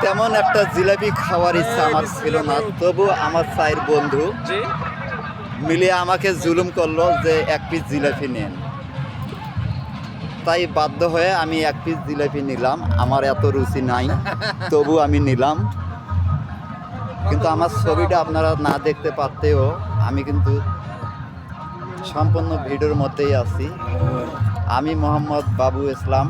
তেমন একটা জিলাপি খাওয়ার ইচ্ছা আমার ছিল না, তবু আমার চায়ের বন্ধু মিলিয়ে আমাকে জুলুম করলো যে এক পিস জিলাপি নেন। তাই বাধ্য হয়ে আমি এক পিস জিলাপি নিলাম। আমার এত রুচি নাই, তবু আমি নিলাম। কিন্তু আমার ছবিটা আপনারা না দেখতে পারতেও আমি কিন্তু সম্পূর্ণ ভিডিওর মধ্যেই আছি। আমি মোহাম্মদ বাবু ইসলাম।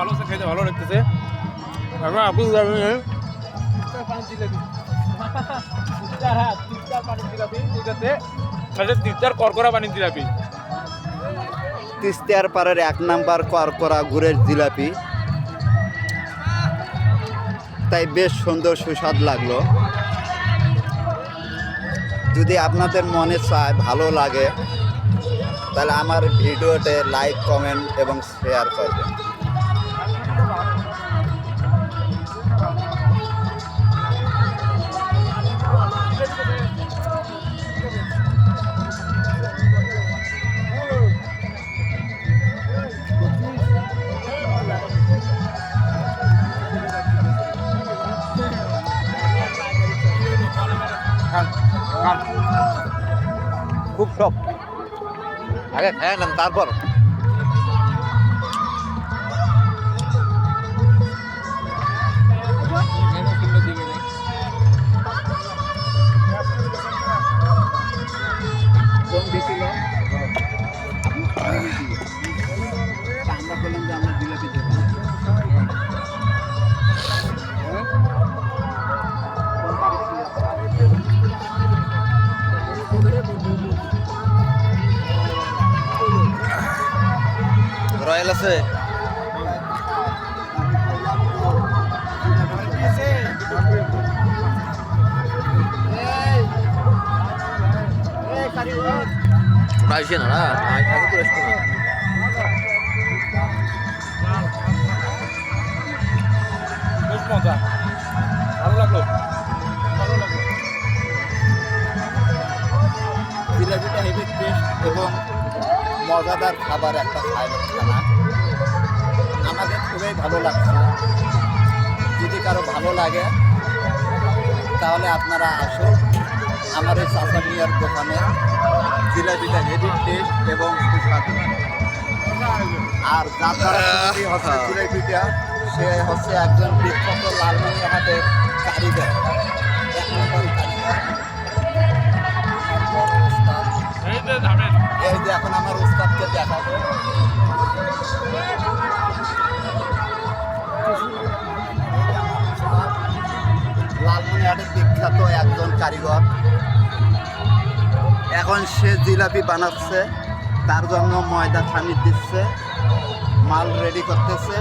ভালো খেতে ভালো লাগতেছে। করকরা পানির জিলাপি, তিস্তার পাড়ের 1 নাম্বার করকরা গুড়ের জিলাপি। তাই বেশ সুন্দর সুস্বাদ লাগলো। যদি আপনাদের মনে চায়, ভালো লাগে, তাহলে আমার ভিডিওতে লাইক, কমেন্ট এবং শেয়ার করবেন। খুব সব আগে খেয়ে নেন, তারপর আমরা বললাম যে আমরা জিলাপি দেবো। রয়্যাল আছে, আইসে না বেশ মজা, ভালো লাগলো। জিলাপিটা হেভি টেস্ট এবং মজাদার খাবার, একটা খানা আমাদের খুবই ভালো লাগছে। যদি কারো ভালো লাগে তাহলে আপনারা আসুন আমার এই চাচা মিয়ার দোকানে। জিলাপিটা হেভি টেস্ট এবং সুস্বাদু। আর যার দ্বারা তৈরি হচ্ছে জিলাপিটা, সে হচ্ছে একজন বিখ্যাত লালমনিরহাটের কারিগর, 1 নম্বর কারিগর। এই যে এখন আমার উস্তাদকে দেখাবো। লালমনিরহাটের বিখ্যাত একজন কারিগর। এখন সে জিলাপি বানাচ্ছে, তার জন্য ময়দা খামির দিচ্ছে, মাল রেডি করতেছে।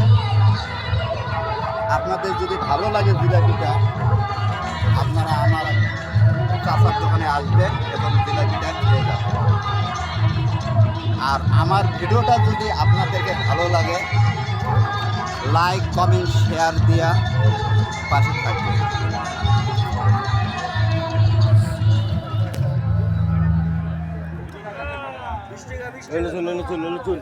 আপনাদের যদি ভালো লাগে জিলাপিটা, আপনারা আমার চাচার দোকানে আসবেন এবং জিলাপিটা খেয়ে যাবেন। আর আমার ভিডিওটা যদি আপনাদেরকে ভালো লাগে, লাইক, কমেন্ট, শেয়ার দিয়া পাশে থাকবেন। চল